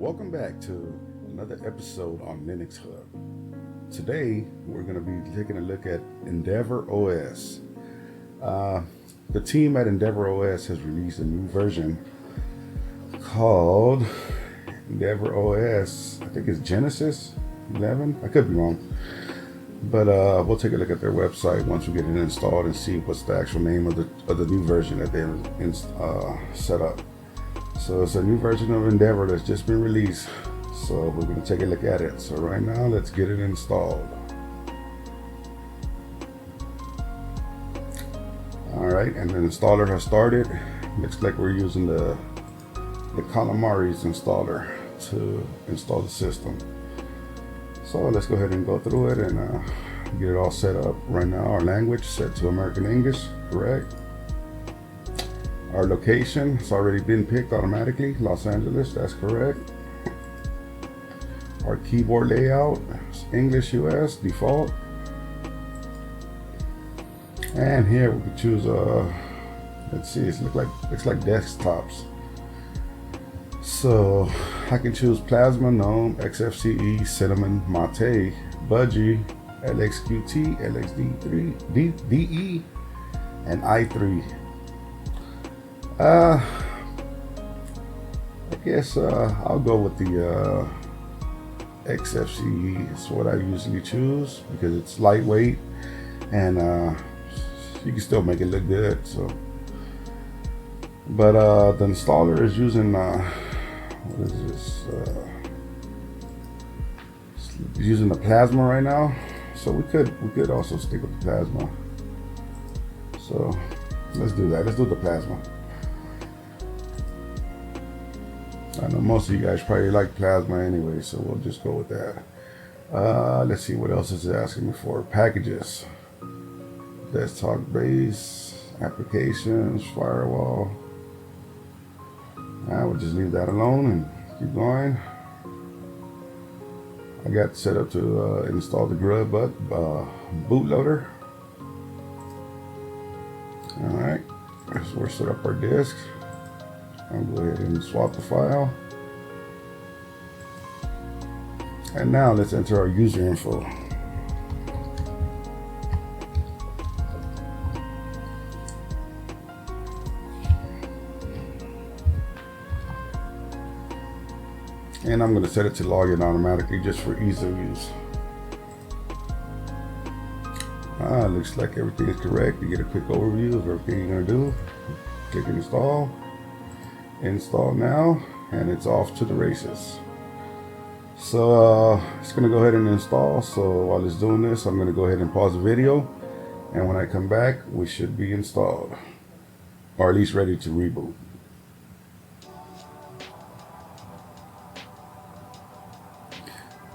Welcome back to another episode on Linux Hub. Today we're going to be taking a look at EndeavourOS. The team at EndeavourOS has released a new version called EndeavourOS. I think it's Genesis 11. I could be wrong, but we'll take a look at their website once we get it installed and see what's the actual name of the new version that they set up. So it's a new version of Endeavour that's just been released. So we're going to take a look at it. So right now, let's get it installed. All right, and the installer has started. Looks like we're using the Calamares installer to install the system. So let's go ahead and go through it and get it all set up. Right now, our language set to American English, correct? Our location, it's already been picked automatically, Los Angeles, that's correct. Our keyboard layout, English US, default. And here we can choose, let's see, it looks like desktops. So I can choose Plasma, Gnome, Xfce, Cinnamon, Mate, Budgie, LXQt, LXD3, DE, and i3. I guess I'll go with the Xfce. It's what I usually choose because it's lightweight and you can still make it look good. So, but the installer is using what is this? It's using the Plasma right now. So we could also stick with the Plasma. So let's do that. Let's do the Plasma. I know most of you guys probably like Plasma anyway, so we'll just go with that. Let's see what else is it asking me for. Packages, desktop base, applications, firewall. I will just leave that alone and keep going. I got set up to install the Grub bootloader. All right, so we're set up our disk. I'll go ahead and swap the file. And now let's enter our user info. And I'm going to set it to login automatically just for ease of use. Looks like everything is correct. You get a quick overview of everything you're going to do. Click install. Install now, and it's off to the races. So it's going to go ahead and install. So while it's doing this, I'm going to go ahead and pause the video, and when I come back, we should be installed, or at least ready to reboot.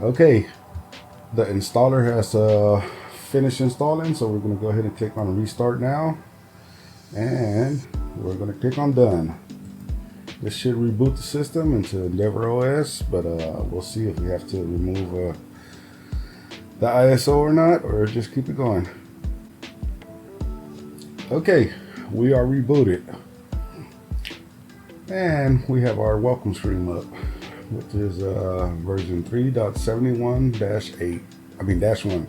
Okay, the installer has finished installing, so we're going to go ahead and click on restart now, and we're going to click on done. This should reboot the system into EndeavourOS, but we'll see if we have to remove the ISO or not, or just keep it going. Okay, we are rebooted, and we have our welcome screen up, which is version 3.71-8. -1.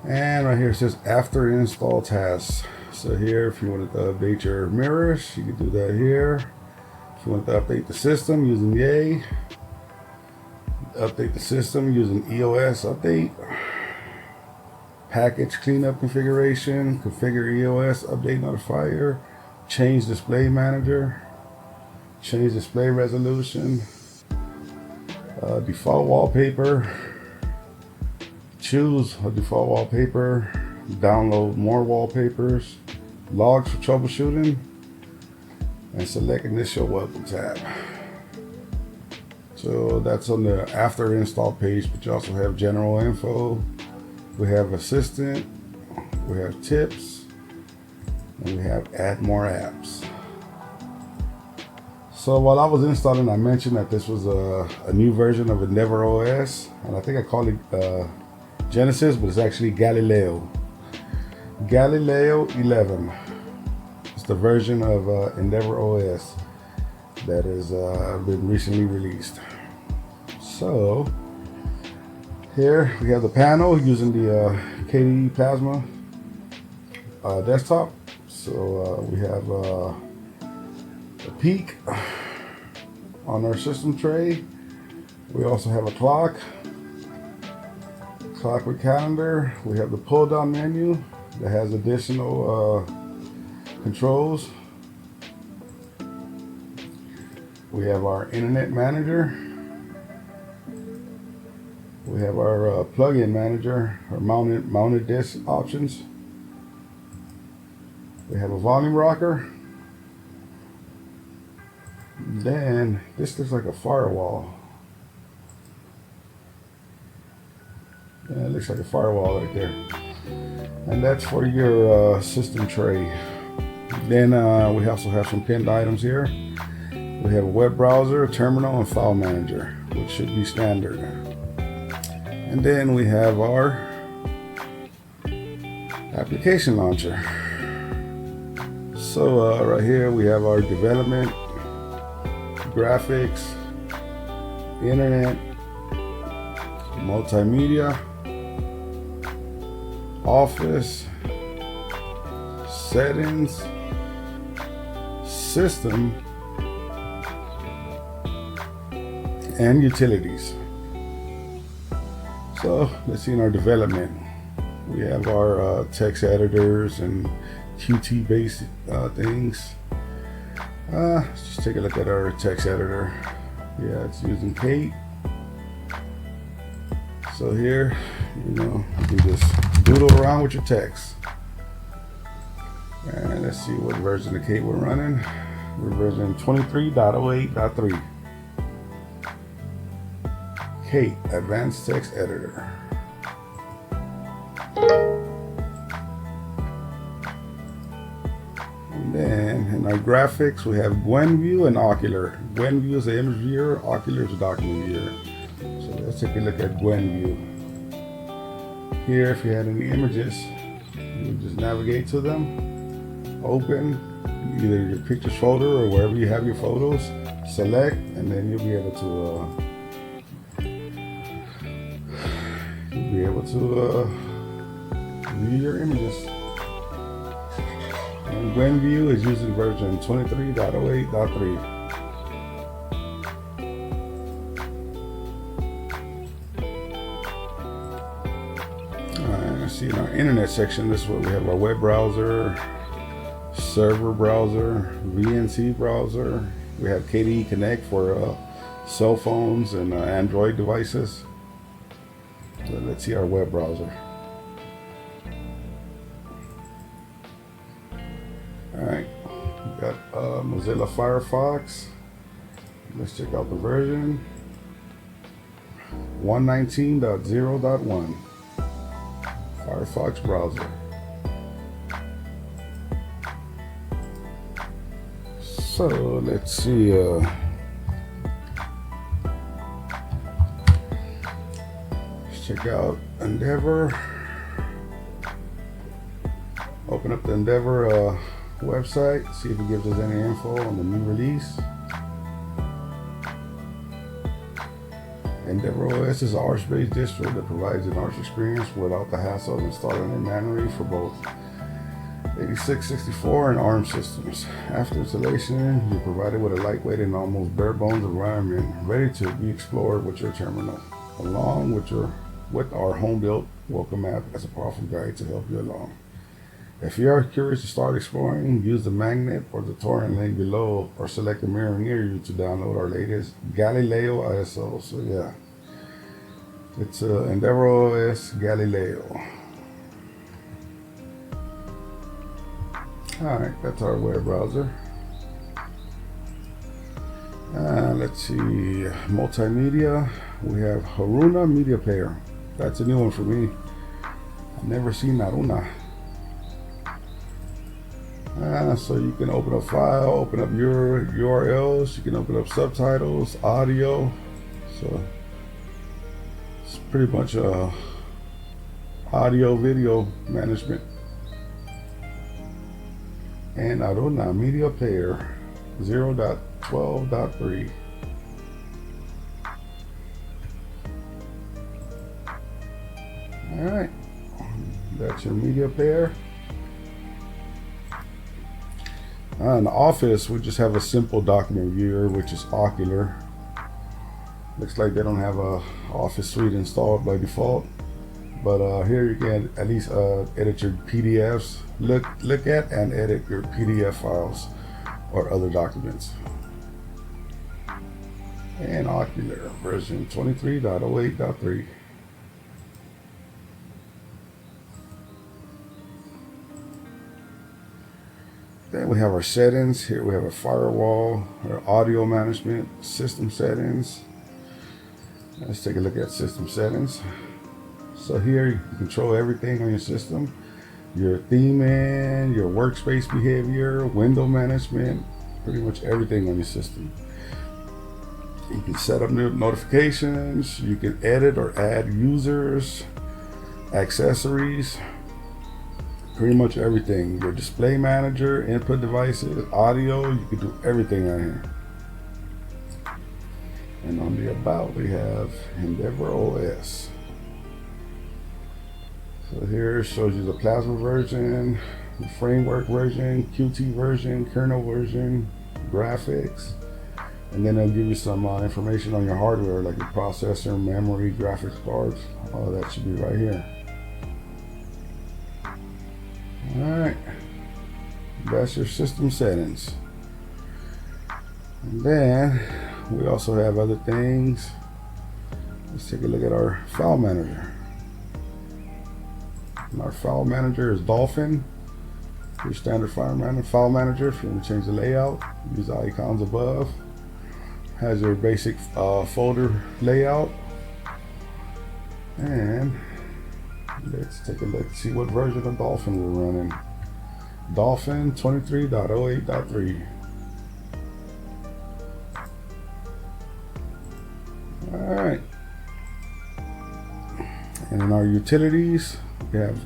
And right here it says after install tasks. So here, if you wanted to update your mirrors, you can do that here. If you want to update the system using Yay, update the system using EOS update, package cleanup configuration, configure EOS update notifier, change display manager, change display resolution, default wallpaper, choose a default wallpaper, download more wallpapers, logs for troubleshooting, and select initial welcome tab. So that's on the after install page, but you also have general info. We have assistant, we have tips, and we have add more apps. So while I was installing, I mentioned that this was a new version of EndeavourOS, and I think I called it Genesis, but it's actually Galileo. Galileo 11. It's the version of EndeavourOS. that has been recently released. So here we have the panel using the KDE Plasma desktop. So we have a peak on our system tray. We also have a clock with calendar. We have the pull down menu that has additional controls. We have our internet manager. We have our plugin manager, our mounted disk options. We have a volume rocker. Then this looks like a firewall. Yeah, it looks like a firewall right there. And that's for your system tray. Then we also have some pinned items here. We have a web browser, a terminal, and file manager, which should be standard. And then we have our application launcher. So right here we have our development, graphics, internet, multimedia, office, settings, system, and utilities. So let's see in our development. We have our text editors and Qt based things. Let's just take a look at our text editor. Yeah, it's using Kate. So here, you can just doodle around with your text. And let's see what version of Kate we're running. We're version 23.08.3. Kate, Advanced Text Editor. And then in our graphics, we have GwenView and Ocular. GwenView is the image viewer, Ocular is the document viewer. So let's take a look at GwenView. Here, if you had any images, you would just navigate to them, open either your pictures folder or wherever you have your photos, select, and then you'll be able to view your images. And GwenView is using version 23.08.3. See, in our internet section, this is where we have our web browser, server browser, VNC browser. We have KDE Connect for cell phones and Android devices. So let's see our web browser. Alright, we got Mozilla Firefox. Let's check out the version 119.0.1. Firefox browser. So let's see. Let's check out Endeavor. Open up the Endeavor website. See if it gives us any info on the new release. EndeavourOS is an Arch-based distro that provides an Arch experience without the hassle of installing it manually for both 86, 64, and ARM systems. After installation, you're provided with a lightweight and almost bare-bones environment ready to be explored with your terminal, along with our home-built welcome app as a powerful guide to help you along. If you are curious to start exploring, use the magnet or the torrent link below, or select a mirror near you to download our latest Galileo ISO. So yeah, it's EndeavourOS Galileo. Alright, that's our web browser. Let's see, multimedia. We have Haruna Media Player. That's a new one for me. I've never seen Haruna. So you can open up file, open up your URLs, you can open up subtitles, audio. So it's pretty much audio video management. And Haruna Media Player. 0.12.3. Alright, that's your media player. In the Office, we just have a simple document viewer, which is Ocular. Looks like they don't have a Office suite installed by default, but here you can at least edit your PDFs, look at and edit your PDF files or other documents. And Ocular version 23.08.3. Then we have our settings. Here we have a firewall, our audio management, system settings. Let's take a look at system settings. So here you can control everything on your system. Your theming, your workspace behavior, window management, pretty much everything on your system. You can set up new notifications. You can edit or add users, accessories, pretty much everything. Your display manager, input devices, audio, you can do everything on here. And on the about, we have EndeavourOS. So here it shows you the Plasma version, the framework version, Qt version, kernel version, graphics, and then it'll give you some information on your hardware, like your processor, memory, graphics cards. All that should be right here. Alright, that's your system settings. And then we also have other things. Let's take a look at our file manager. And our file manager is Dolphin, your standard file manager. If you want to change the layout, use the icons above. Has your basic folder layout. And let's take a look, see what version of Dolphin we're running. Dolphin 23.08.3. Alright. And in our utilities, we have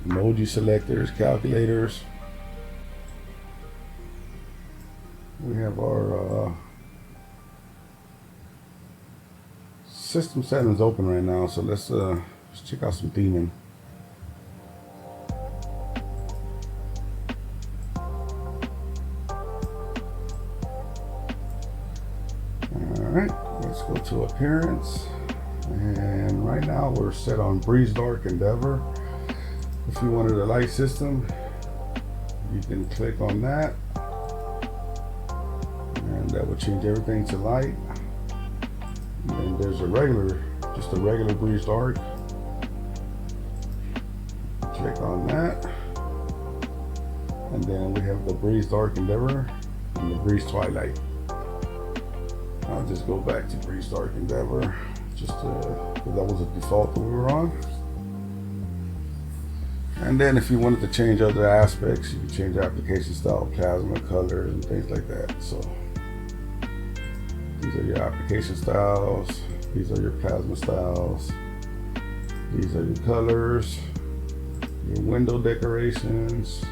emoji selectors, calculators. We have our system settings open right now, so let's check out some theming. Alright, let's go to appearance. And right now we're set on Breeze Dark Endeavor. If you wanted a light system, you can click on that. And that will change everything to light. And then there's a regular, just a regular Breeze Dark. Click on that, and then we have the Breeze Dark Endeavor and the Breeze Twilight. I'll just go back to Breeze Dark Endeavor, just because that was a default that we were on. And then if you wanted to change other aspects, you can change application style, plasma, colors, and things like that. So these are your application styles, these are your plasma styles, these are your colors, your window decorations,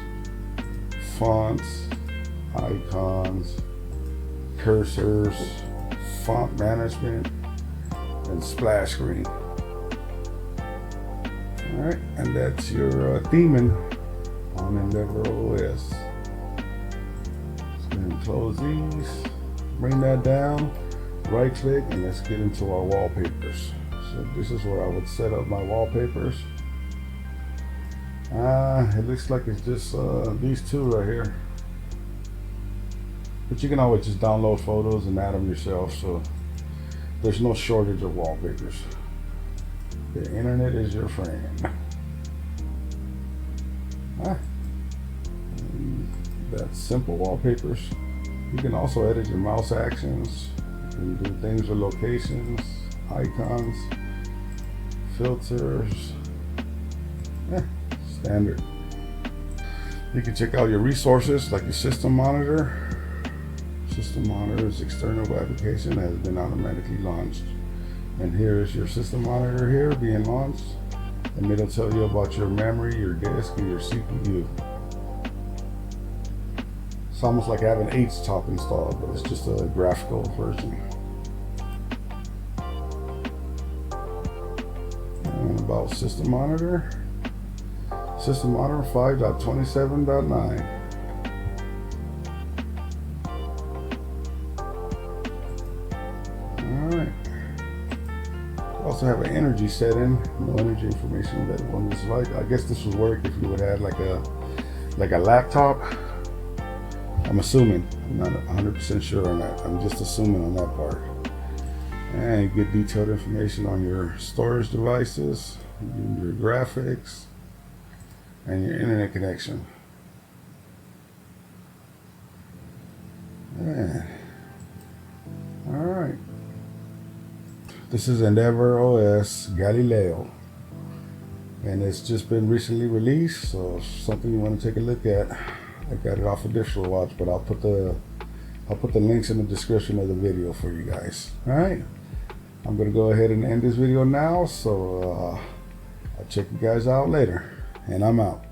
fonts, icons, cursors, font management, and splash screen. Alright, and that's your theming on EndeavourOS. Let's go ahead and close these, bring that down, right click, and let's get into our wallpapers. So this is where I would set up my wallpapers. It looks like it's just these two right here, but you can always just download photos and add them yourself, so there's no shortage of wallpapers. The internet is your friend. That's simple wallpapers. You can also edit your mouse actions. You can do things with locations, icons, filters. Standard. You can check out your resources like your system monitor. System monitor's external application has been automatically launched. And here is your system monitor here being launched. And it'll tell you about your memory, your disk, and your CPU. It's almost like I have an H-top installed, but it's just a graphical version. And about system monitor. System monitor 5.27.9. Alright. Also have an energy setting. No energy information that one is like. I guess this would work if you would have like a laptop. I'm assuming. I'm not 100% sure on that. I'm just assuming on that part. And you get detailed information on your storage devices, your graphics, and your internet connection. Yeah. Alright. This is EndeavourOS Galileo. And it's just been recently released, so if something you want to take a look at. I got it off of DistроWatch, but I'll put the links in the description of the video for you guys. Alright. I'm gonna go ahead and end this video now, so I'll check you guys out later. And I'm out.